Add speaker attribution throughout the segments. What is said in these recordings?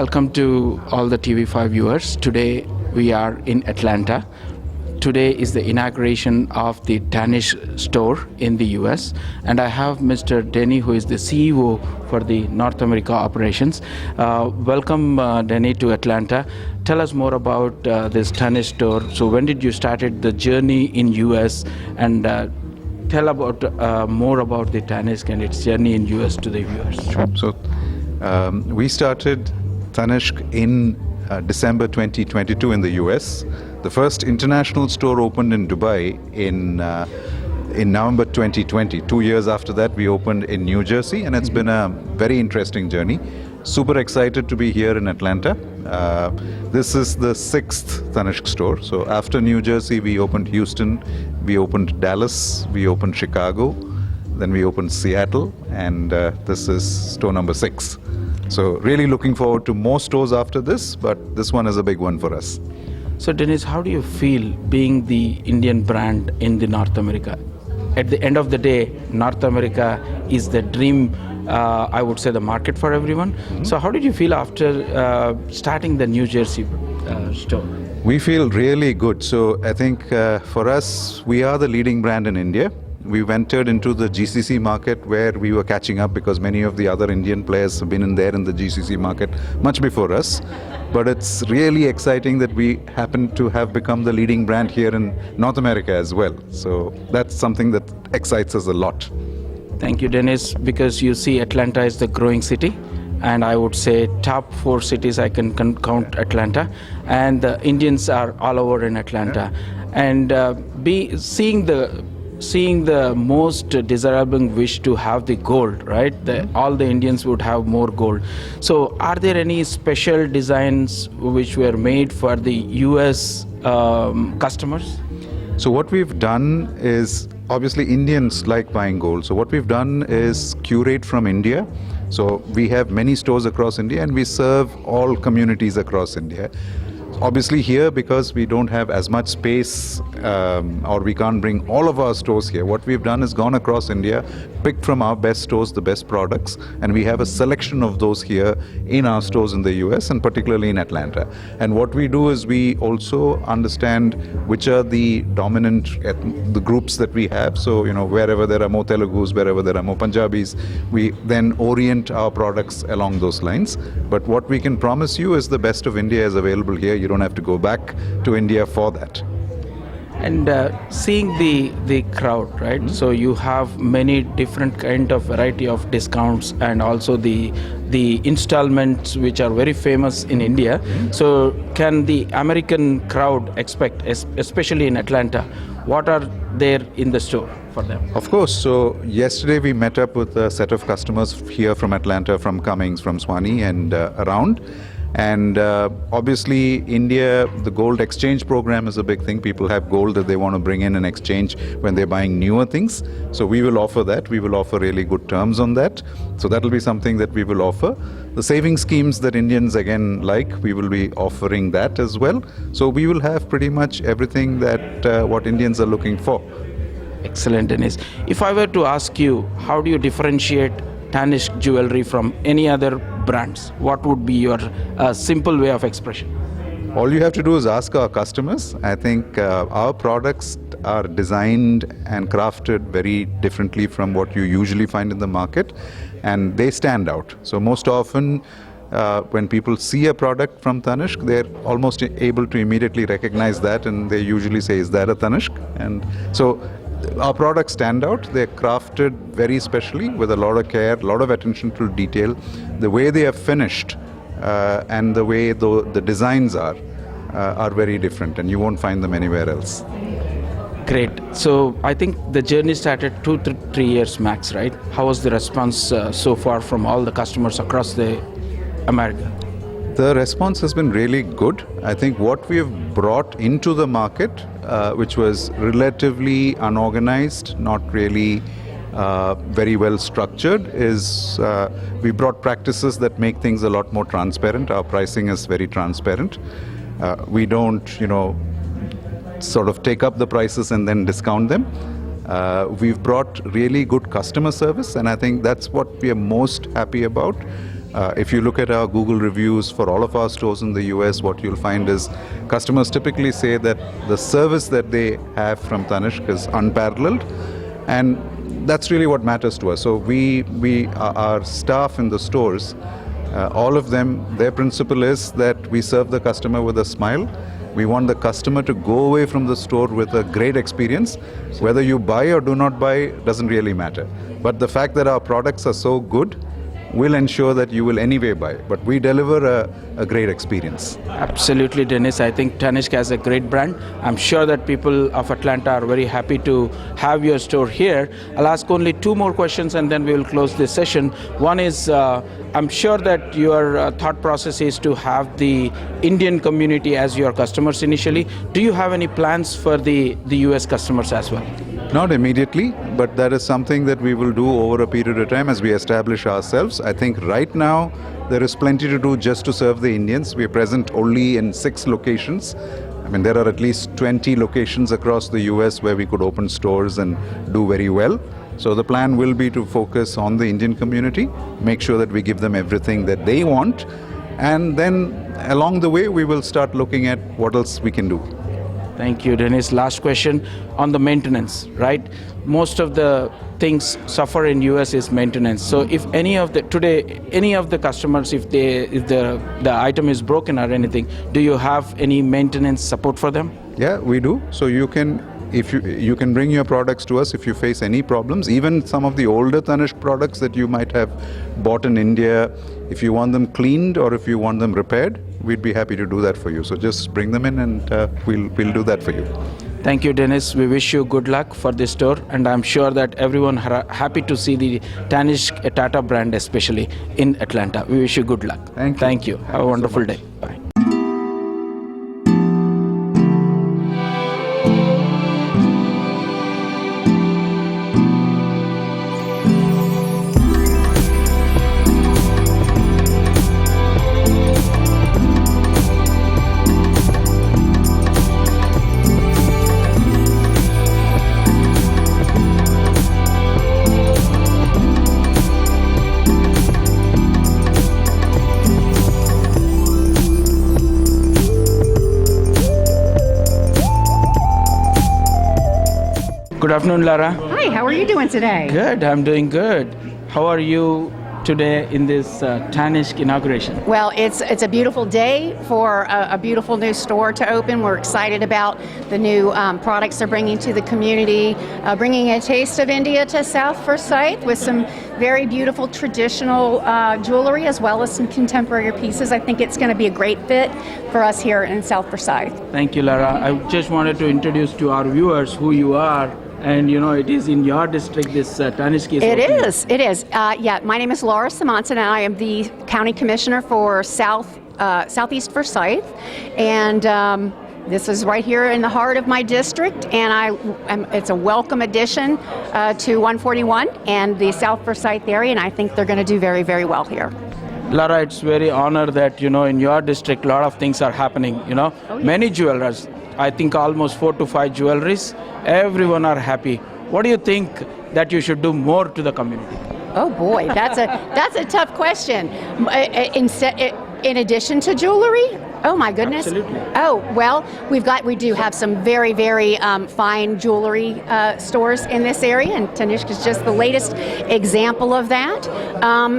Speaker 1: Welcome to all the TV5 viewers. Today we are in Atlanta. Today is the inauguration of the Tanishq store in the US, and I have Mr. Denny, who is the CEO for the North America operations. Welcome, Denny, to Atlanta. Tell us more about this Tanishq store. So when did you started the journey in US, and tell about more about the Tanishq and its journey in US to the viewers.
Speaker 2: Sure. So we started Tanishq in December 2022 in the US. The first international store opened in Dubai in November 2020. 2 years after that, we opened in New Jersey, and it's been a very interesting journey. Super excited to be here in Atlanta. This is the 6th Tanishq store. So after New Jersey, we opened Houston, we opened Dallas, we opened Chicago, then we opened Seattle, and this is store number 6. So really looking forward to more stores after this, but this one is a big one for us.
Speaker 1: So Dennis, how do you feel being the Indian brand in the North America? At the end of the day, North America is the dream, I would say, the market for everyone. Mm-hmm. So how did you feel after starting the New Jersey store?
Speaker 2: We feel really good. So I think for us, we are the leading brand in India. We've entered into the GCC market where we were catching up because many of the other Indian players have been in the GCC market much before us. But it's really exciting that we happen to have become the leading brand here in North America as well. So that's something that excites us a lot.
Speaker 1: Thank you, Dennis, because you see Atlanta is the growing city. And I would say top 4 cities I can count Atlanta, and the Indians are all over in Atlanta. Yeah. And seeing the most desirable wish to have the gold, right? All the Indians would have more gold. So are there any special designs which were made for the US customers?
Speaker 2: So what we've done is, obviously Indians like buying gold. So what we've done is curate from India. So we have many stores across India, and we serve all communities across India. Obviously here, because we don't have as much space or we can't bring all of our stores here, what we've done is gone across India, picked from our best stores the best products, and we have a selection of those here in our stores in the US and particularly in Atlanta. And what we do is we also understand which are the dominant the groups that we have. So, wherever there are more Telugus, wherever there are more Punjabis, we then orient our products along those lines. But what we can promise you is the best of India is available here. You don't have to go back to India for that.
Speaker 1: And seeing the crowd, right? Mm-hmm. So you have many different kind of variety of discounts, and also the installments which are very famous in India. Mm-hmm. So can the American crowd expect, especially in Atlanta, what are there in the store for them?
Speaker 2: Of course. So yesterday we met up with a set of customers here from Atlanta, from Cummings, from Swanee and around. And obviously India, the gold exchange program is a big thing. People have gold that they want to bring in and exchange when they're buying newer things. So we will offer that. We will offer really good terms on that. So that will be something that we will offer. The saving schemes that Indians again like, we will be offering that as well. So we will have pretty much everything that what Indians are looking for.
Speaker 1: Excellent, Dennis. If I were to ask you, how do you differentiate Tanishq jewelry from any other brands? What would be your simple way of expression?
Speaker 2: All you have to do is ask our customers. I think our products are designed and crafted very differently from what you usually find in the market, and they stand out. So most often when people see a product from Tanishq, they're almost able to immediately recognize that, and they usually say, is that a Tanishq? And so our products stand out. They're crafted very specially with a lot of care, a lot of attention to detail. The way they are finished and the way the designs are very different, and you won't find them anywhere else.
Speaker 1: Great. So I think the journey started 2 to 3 years max, right? How was the response so far from all the customers across the America?
Speaker 2: The response has been really good. I think what we have brought into the market, which was relatively unorganized, not really very well structured, is we brought practices that make things a lot more transparent. Our pricing is very transparent. We don't, sort of take up the prices and then discount them. We've brought really good customer service, and I think that's what we are most happy about. If you look at our Google reviews for all of our stores in the US, what you'll find is customers typically say that the service that they have from Tanishq is unparalleled, and that's really what matters to us. So our staff in the stores, all of them, their principle is that we serve the customer with a smile. We want the customer to go away from the store with a great experience. Whether you buy or do not buy doesn't really matter. But the fact that our products are so good will ensure that you will anyway buy. But we deliver a great experience.
Speaker 1: Absolutely, Dennis. I think Tanishq has a great brand. I'm sure that people of Atlanta are very happy to have your store here. I'll ask only two more questions and then we will close this session. One is, I'm sure that your thought process is to have the Indian community as your customers initially. Do you have any plans for the US customers as well?
Speaker 2: Not immediately, but that is something that we will do over a period of time as we establish ourselves. I think right now there is plenty to do just to serve the Indians. We are present only in 6 locations. I mean, there are at least 20 locations across the US where we could open stores and do very well. So the plan will be to focus on the Indian community, make sure that we give them everything that they want, and then along the way we will start looking at what else we can do.
Speaker 1: Thank you, Dennis. Last question on the maintenance, right? Most of the things suffer in US is maintenance. So if any of the customers, if the item is broken or anything, do you have any maintenance support for them?
Speaker 2: Yeah, we do. So you can bring your products to us if you face any problems. Even some of the older Tanishq products that you might have bought in India, if you want them cleaned or if you want them repaired, we'd be happy to do that for you. So just bring them in and we'll do that for you.
Speaker 1: Thank you, Dennis. We wish you good luck for this store, and I'm sure that everyone happy to see the Tanishq Tata brand, especially in Atlanta. We wish you good luck.
Speaker 2: Thank you.
Speaker 1: Have a wonderful day. Bye. Good afternoon, Lara.
Speaker 3: Hi, how are you doing today?
Speaker 1: Good, I'm doing good. How are you today in this Tanishq inauguration?
Speaker 3: Well, it's a beautiful day for a beautiful new store to open. We're excited about the new products they're bringing to the community, bringing a taste of India to South Forsyth with some very beautiful traditional jewelry as well as some contemporary pieces. I think it's going to be a great fit for us here in South Forsyth.
Speaker 1: Thank you, Lara. I just wanted to introduce to our viewers who you are. And you know, it is in your district, this Tanishq is
Speaker 3: It is. Yeah, my name is Laura Simonson, and I am the County Commissioner for Southeast Forsyth. And this is right here in the heart of my district, and it's a welcome addition to 141 and the South Forsyth area, and I think they're going to do very, very well here.
Speaker 1: Lara, it's very honored that, you know, in your district, a lot of things are happening, you know.
Speaker 3: Oh, yeah.
Speaker 1: Many jewelers, I think almost 4 to 5 jewelries, everyone are happy. What do you think that you should do more to the community?
Speaker 3: Oh boy, that's a tough question. In addition to jewelry? Oh my goodness.
Speaker 1: Absolutely.
Speaker 3: Oh, well, we do have some very, very fine jewelry stores in this area, and Tanishq is just the latest example of that.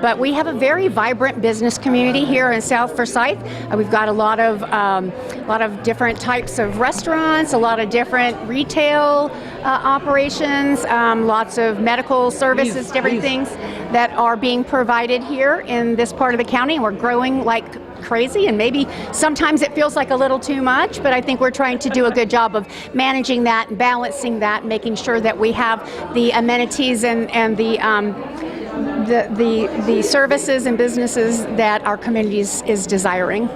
Speaker 3: But we have a very vibrant business community here in South Forsyth. We've got a lot of different types of restaurants, a lot of different retail operations, lots of medical services, different things that are being provided here in this part of the county, and we're growing like crazy, and maybe sometimes it feels like a little too much, but I think we're trying to do a good job of managing that and balancing that, making sure that we have the amenities and the services and businesses that our community is desiring.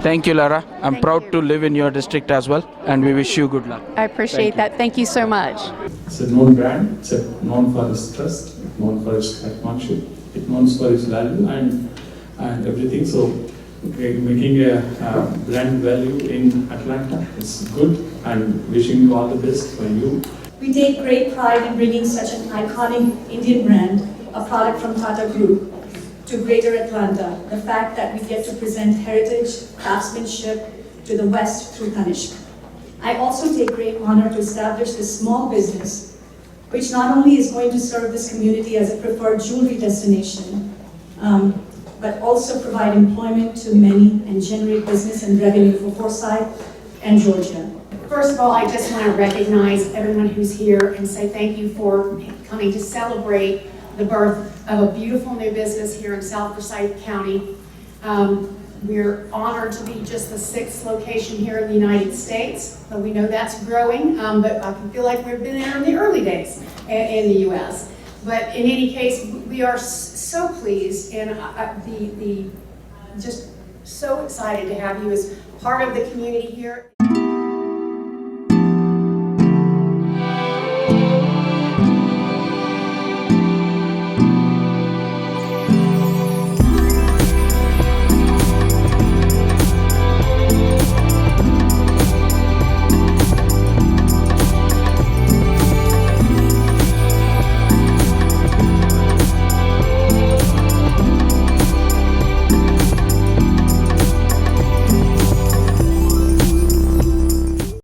Speaker 1: Thank you, Lara. I'm proud to live in your district as well, and we wish you good luck.
Speaker 3: I appreciate that. Thank you so much.
Speaker 4: It's a known brand. It's known for its trust, known for its craftsmanship, it's known for its value and everything. So making a brand value in Atlanta is good, and wishing you all the best for you.
Speaker 5: We take great pride in bringing such an iconic Indian brand, a product from Tata Group, to Greater Atlanta, the fact that we get to present heritage, craftsmanship to the West through Tanishq. I also take great honor to establish this small business, which not only is going to serve this community as a preferred jewelry destination, but also provide employment to many and generate business and revenue for Forsyth and Georgia.
Speaker 3: First of all, I just want to recognize everyone who's here and say thank you for coming to celebrate the birth of a beautiful new business here in South Forsyth County. We're honored to be just the 6th location here in the United States, but we know that's growing, but I can feel like we've been there in the early days in the U.S. But in any case, we are so pleased and just so excited to have you as part of the community here.